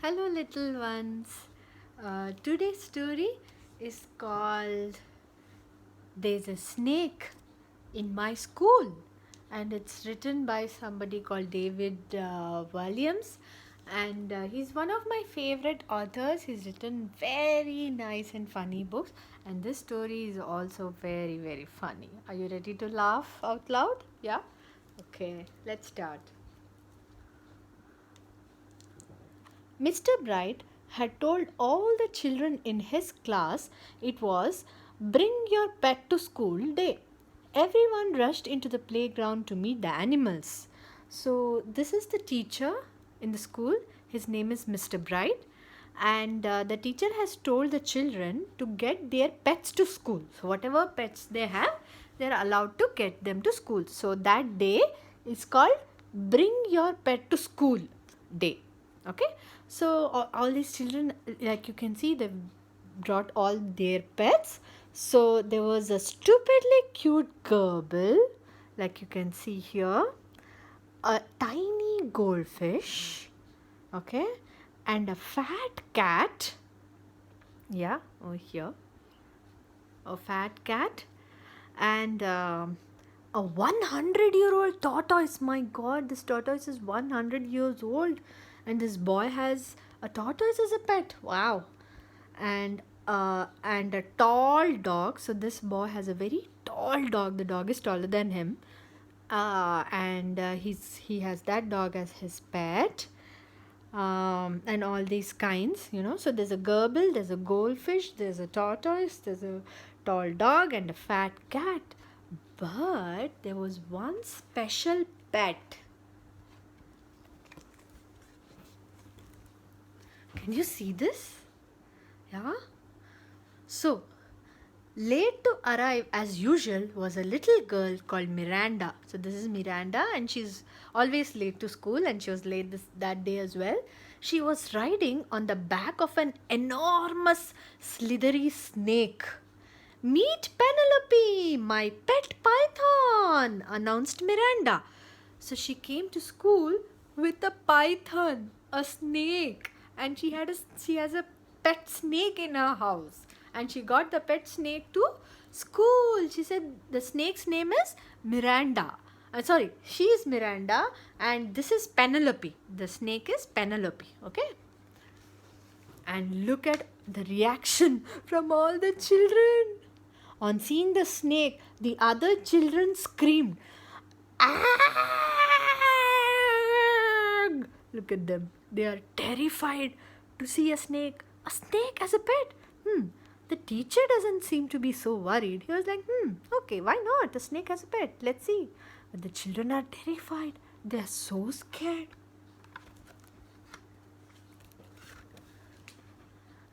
Hello, little ones. Today's story is called There's a Snake in My School, and it's written by somebody called David Williams. And he's one of my favorite authors. He's written very nice and funny books, and this story is also very, very funny. Are you ready to laugh out loud? Yeah? Okay, let's start. Mr. Bright had told all the children in his class it was Bring Your Pet to School Day. Everyone rushed into the playground to meet the animals. So, this is the teacher in the school. His name is Mr. Bright, and the teacher has told the children to get their pets to school. So, whatever pets they have, they are allowed to get them to school. So, that day is called Bring Your Pet to School Day. Okay, so all these children, like you can see, they brought all their pets. So there was a stupidly cute gerbil, like you can see here, a tiny goldfish, okay, and a fat cat. Yeah, over here, a fat cat, and a 100-year-old tortoise. My god, this tortoise is 100 years old, and this boy has a tortoise as a pet. Wow. And a tall dog. So this boy has a very tall dog. The dog is taller than him, and he has that dog as his pet. And all these kinds, so there's a gerbil, there's a goldfish, there's a tortoise, there's a tall dog, and a fat cat. But there was one special pet. Can you see this? Yeah. So, late to arrive as usual was a little girl called Miranda. So this is Miranda, and she's always late to school, and she was late that day as well. She was riding on the back of an enormous slithery snake. Meet Penelope, my pet python, announced Miranda. So she came to school with a python, a snake, and she has a pet snake in her house, and she got the pet snake to school. She said the snake's name is Miranda. Sorry, she is Miranda, and this is Penelope. The snake is Penelope. Okay. And look at the reaction from all the children. On seeing the snake, the other children screamed, "Ag!" Look at them. They are terrified to see a snake. A snake as a pet? The teacher doesn't seem to be so worried. He was like, okay, why not? A snake as a pet. Let's see. But the children are terrified. They are so scared.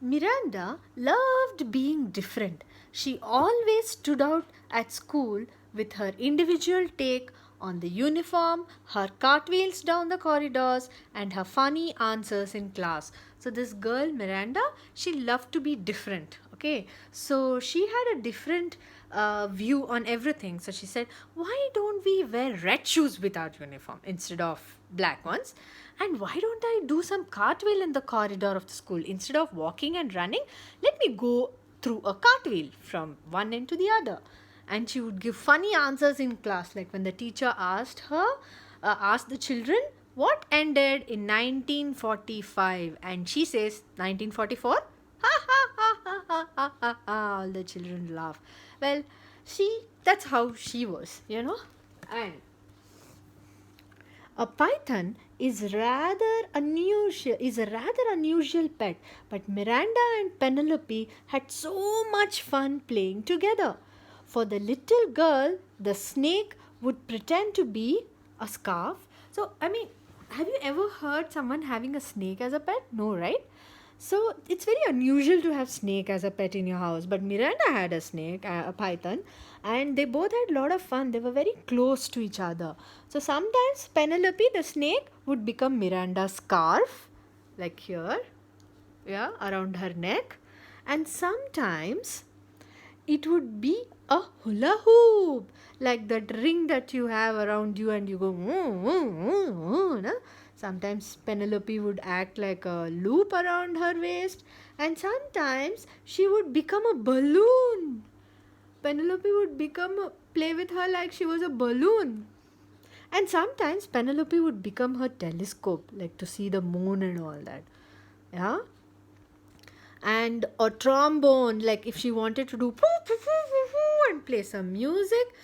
Miranda loved being different. She always stood out at school with her individual take on the uniform, her cartwheels down the corridors, and her funny answers in class. So this girl, Miranda, she loved to be different. Okay, so she had a different view on everything. So she said, why don't we wear red shoes with our uniform instead of black ones? And why don't I do some cartwheel in the corridor of the school? Instead of walking and running, let me go through a cartwheel from one end to the other. And she would give funny answers in class, like when the teacher asked the children, what ended in 1945? And she says, 1944? Ha ha ha ha ha ha ha ha. All the children laugh. Well, that's how she was, And a python is a rather unusual pet, but Miranda and Penelope had so much fun playing together. For the little girl, the snake would pretend to be a scarf. So, have you ever heard someone having a snake as a pet? No, right? So, it's very unusual to have snake as a pet in your house. But Miranda had a snake, a python, and they both had a lot of fun. They were very close to each other. So, sometimes Penelope, the snake, would become Miranda's scarf, like here, yeah, around her neck. And sometimes it would be a hula hoop, like that ring that you have around you, and you go, no? Sometimes Penelope would act like a loop around her waist, and sometimes she would become a balloon. Penelope would play with her like she was a balloon. And sometimes Penelope would become her telescope, like to see the moon and all that. Yeah. And a trombone, like if she wanted to do poo, poo, poo, poo, poo, and play some music,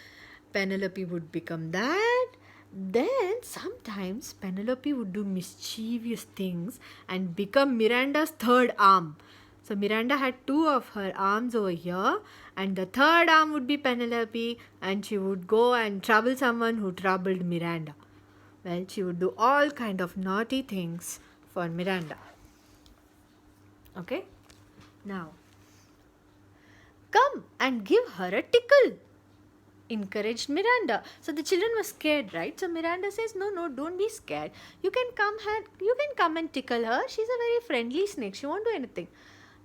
Penelope would become that. Then sometimes Penelope would do mischievous things and become Miranda's third arm. So Miranda had two of her arms over here, and the third arm would be Penelope, and she would go and trouble someone who troubled Miranda. Well, she would do all kind of naughty things for Miranda. Okay? Now, come and give her a tickle, encouraged Miranda. So the children were scared, right? So Miranda says, no, don't be scared. You can come and tickle her. She's a very friendly snake. She won't do anything.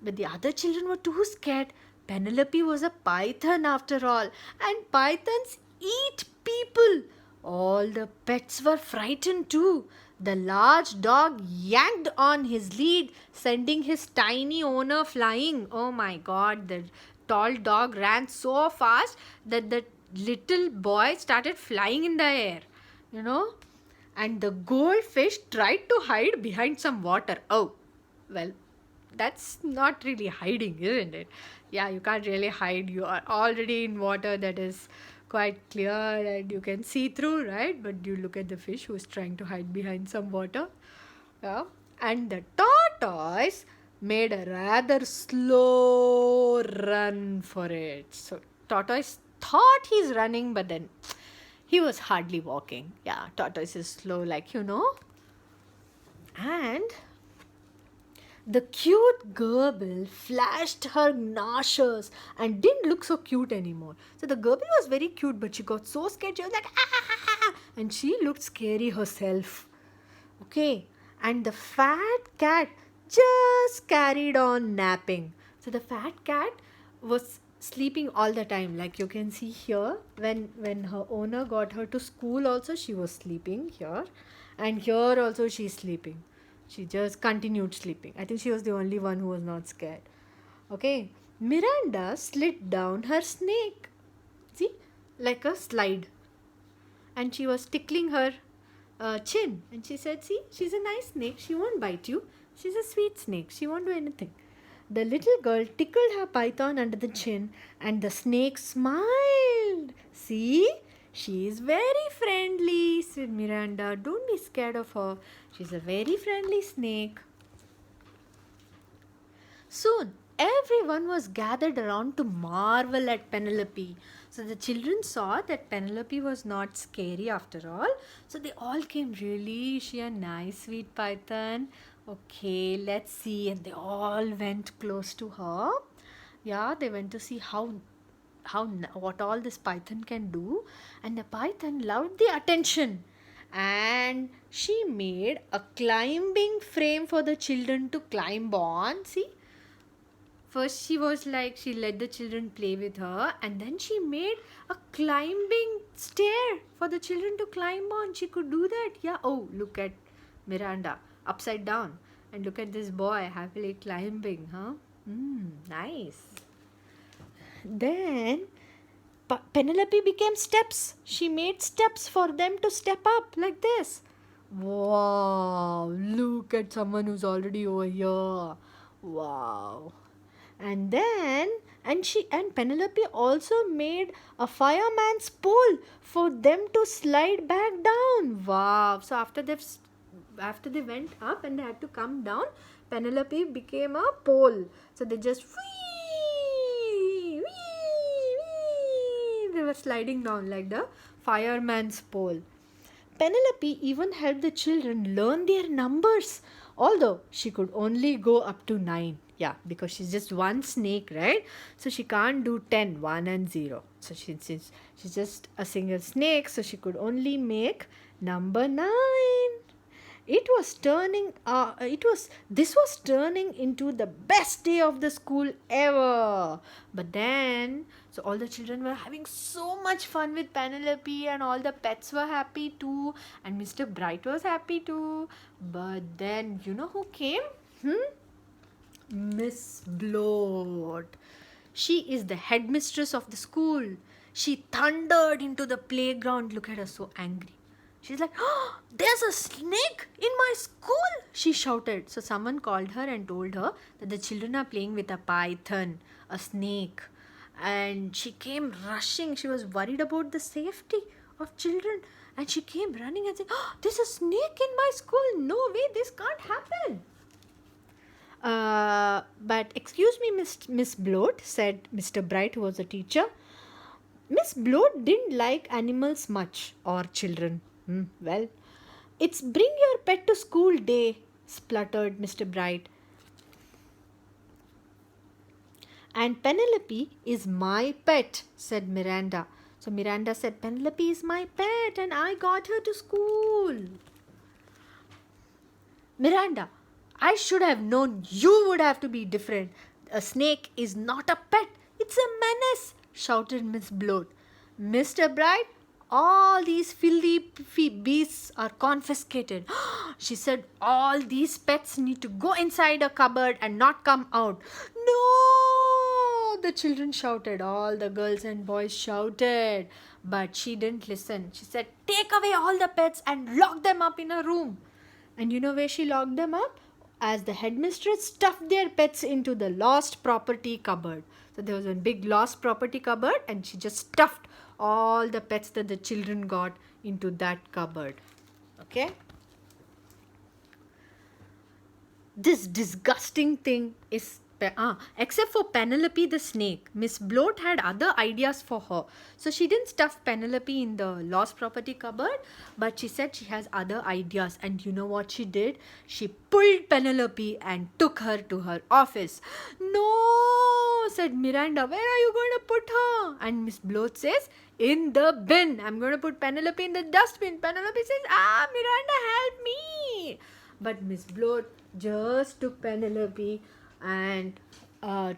But the other children were too scared. Penelope was a python after all, and pythons eat people. All the pets were frightened too. The large dog yanked on his lead, sending his tiny owner flying. Oh my God, the tall dog ran so fast that the little boy started flying in the air, you know. And the goldfish tried to hide behind some water. Oh, well, that's not really hiding, isn't it? Yeah, you can't really hide. You are already in water that is quite clear and you can see through, right? But you look at the fish who is trying to hide behind some water. Yeah. And the tortoise made a rather slow run for it. So tortoise thought he's running, but then he was hardly walking. Yeah, tortoise is slow, like And the cute gerbil flashed her gnashers and didn't look so cute anymore. So the gerbil was very cute, but she got so scared. She was like, ah! And she looked scary herself. Okay. And the fat cat just carried on napping. So the fat cat was sleeping all the time. Like you can see here, when her owner got her to school also, she was sleeping here. And here also she's sleeping. She just continued sleeping. I think she was the only one who was not scared. Okay. Miranda slid down her snake. See? Like a slide. And she was tickling her chin. And she said, see, she's a nice snake. She won't bite you. She's a sweet snake. She won't do anything. The little girl tickled her python under the chin and the snake smiled. See? She is very friendly, said Miranda. Don't be scared of her. She's a very friendly snake. Soon, everyone was gathered around to marvel at Penelope. So the children saw that Penelope was not scary after all. So they all came, really? Is she a nice sweet python? Okay, let's see. And they all went close to her. Yeah, they went to see what all this python can do. And the python loved the attention. And she made a climbing frame for the children to climb on. See? First she was like, she let the children play with her, and then she made a climbing stair for the children to climb on. She could do that. Yeah. Oh, look at Miranda upside down, and look at this boy happily climbing. Huh? Nice. Then Penelope became steps. She made steps for them to step up like this. Wow, look at someone who's already over here. Wow. And then Penelope also made a fireman's pole for them to slide back down. Wow. So after they went up and they had to come down, Penelope became a pole. So they just they were sliding down like the fireman's pole. Penelope even helped the children learn their numbers, although she could only go up to 9. Yeah, because she's just one snake, right? So she can't do 10, 1 and 0. So she's just a single snake, so she could only make number 9. This was turning into the best day of the school ever. But then, so all the children were having so much fun with Penelope, and all the pets were happy too, and Mr. Bright was happy too. But then, you know who came? Miss Bloat. She is the headmistress of the school. She thundered into the playground. Look at her, so angry. She's like, oh, there's a snake in my school, she shouted. So someone called her and told her that the children are playing with a python, a snake. And she came rushing. She was worried about the safety of children. And she came running and said, oh, there's a snake in my school. No way, this can't happen. But excuse me, Miss Bloat, said Mr. Bright, who was a teacher. Miss Bloat didn't like animals much, or children. Well, it's bring your pet to school day, spluttered Mr. Bright. And Penelope is my pet, said Miranda. So Miranda said, Penelope is my pet and I got her to school. Miranda, I should have known you would have to be different. A snake is not a pet, it's a menace, shouted Miss Bloat. Mr. Bright, all these filthy beasts are confiscated. She said, all these pets need to go inside a cupboard and not come out. No! The children shouted. All the girls and boys shouted. But she didn't listen. She said, take away all the pets and lock them up in a room. And you know where she locked them up? As the headmistress stuffed their pets into the lost property cupboard. So there was a big lost property cupboard and she just stuffed all the pets that the children got into that cupboard. Okay? This disgusting thing is except for Penelope the snake, Miss Bloat had other ideas for her. So she didn't stuff Penelope in the lost property cupboard, but she said she has other ideas. And you know what she did? She pulled Penelope and took her to her office. No, said Miranda, where are you going to put her? And Miss Bloat says, in the bin. I'm going to put Penelope in the dustbin. Penelope says, Miranda, help me. But Miss Bloat just took Penelope and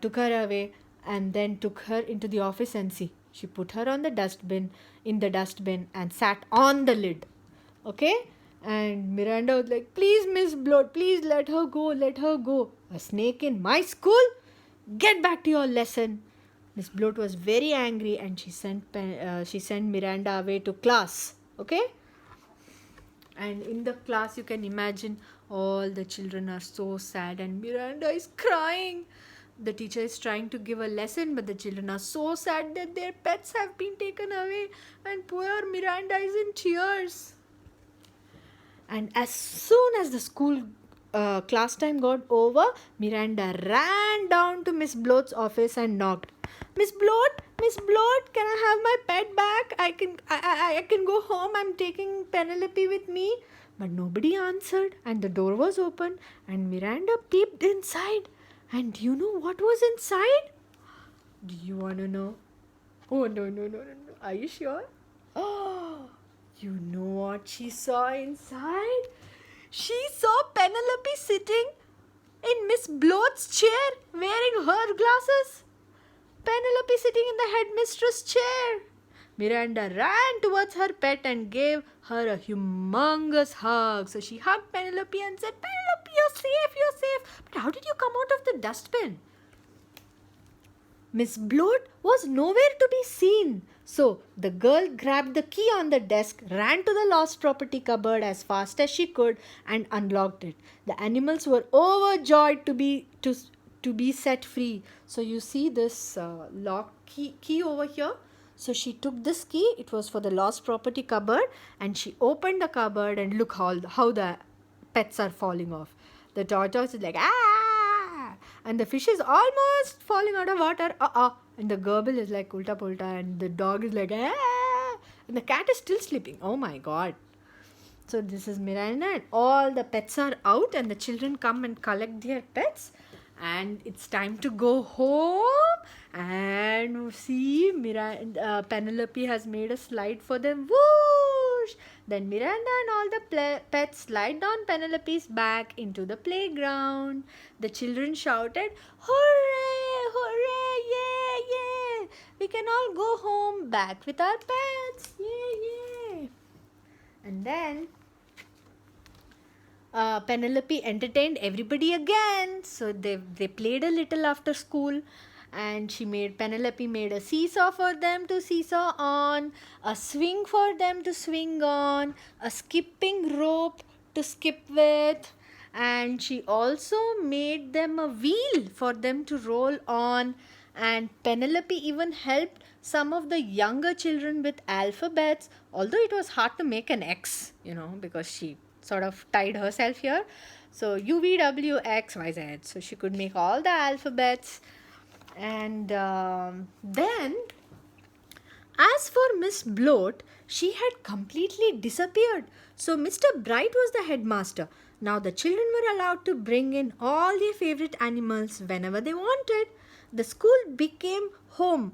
took her away and then took her into the office and see. She put her on the dustbin, in the dustbin, and sat on the lid. Okay? And Miranda was like, please, Miss Bloat, please let her go, let her go. A snake in my school? Get back to your lesson. Miss Bloat was very angry and she sent Miranda away to class. Okay? And in the class, you can imagine all the children are so sad and Miranda is crying. The teacher is trying to give a lesson, but the children are so sad that their pets have been taken away and poor Miranda is in tears. And as soon as the school class time got over, Miranda ran down to Miss Bloat's office and knocked. Miss Bloat, can I have my pet back? I can go home. I'm taking Penelope with me. But nobody answered and the door was open and Miranda peeped inside. And you know what was inside? Do you want to know? Oh, no. Are you sure? Oh, you know what she saw inside? She saw Penelope sitting in Miss Bloat's chair wearing her glasses. Penelope sitting in the headmistress' chair. Miranda ran towards her pet and gave her a humongous hug. So she hugged Penelope and said, Penelope, you're safe. But how did you come out of the dustbin? Miss Bloat was nowhere to be seen. So the girl grabbed the key on the desk, ran to the lost property cupboard as fast as she could and unlocked it. The animals were overjoyed to be set free. So you see this lock key over here. So she took this key, it was for the lost property cupboard, and she opened the cupboard and look how the pets are falling off. The tortoise is like, and the fish is almost falling out of water, and the gerbil is like ulta pulta, and the dog is like, and the cat is still sleeping. Oh my god. So this is Miranda and all the pets are out and the children come and collect their pets. And it's time to go home and see Penelope has made a slide for them. Whoosh! Then Miranda and all the pets slide down Penelope's back into the playground. The children shouted, "Hooray! Hooray! Yay! Yay! We can all go home back with our pets! Yay! Yay!" And then Penelope entertained everybody again. So they played a little after school, and Penelope made a seesaw for them to seesaw on, a swing for them to swing on, a skipping rope to skip with, and she also made them a wheel for them to roll on. And Penelope even helped some of the younger children with alphabets, although it was hard to make an X, because she sort of tied herself here. So UVWXYZ. So she could make all the alphabets. And then, as for Miss Bloat, she had completely disappeared. So Mr. Bright was the headmaster. Now the children were allowed to bring in all their favorite animals whenever they wanted. The school became home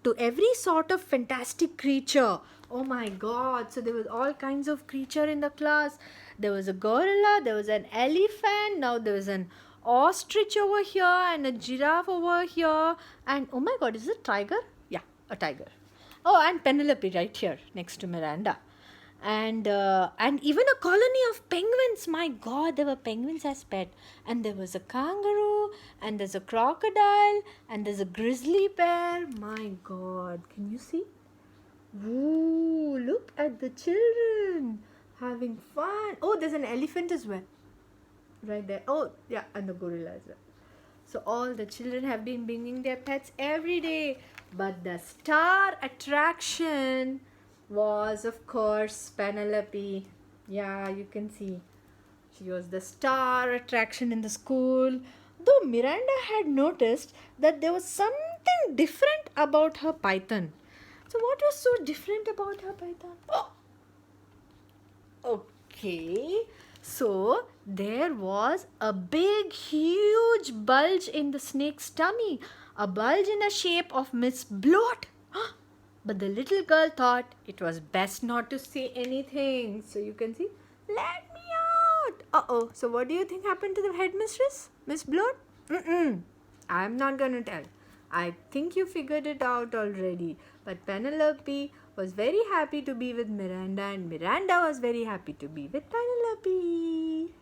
to every sort of fantastic creature. Oh my God. So there was all kinds of creature in the class. There was a gorilla, there was an elephant, now there was an ostrich over here and a giraffe over here. And oh my God, is it a tiger? Yeah, a tiger. Oh, and Penelope right here next to Miranda. And even a colony of penguins. My God, there were penguins as pet. And there was a kangaroo, and there's a crocodile, and there's a grizzly bear. My God, can you see? Ooh, look at the children having fun. Oh, there's an elephant as well. Right there. Oh, yeah, and the gorilla as well. So all the children have been bringing their pets every day. But the star attraction was, of course, Penelope. Yeah, you can see. She was the star attraction in the school. Though Miranda had noticed that there was something different about her python. So what was so different about her python? Oh! Okay. So there was a big, huge bulge in the snake's tummy. A bulge in the shape of Miss Bloat. But the little girl thought it was best not to say anything. So you can see, let me out. Uh-oh. So what do you think happened to the headmistress, Miss Bloat? I'm not going to tell. I think you figured it out already. But Penelope was very happy to be with Miranda, and Miranda was very happy to be with Penelope.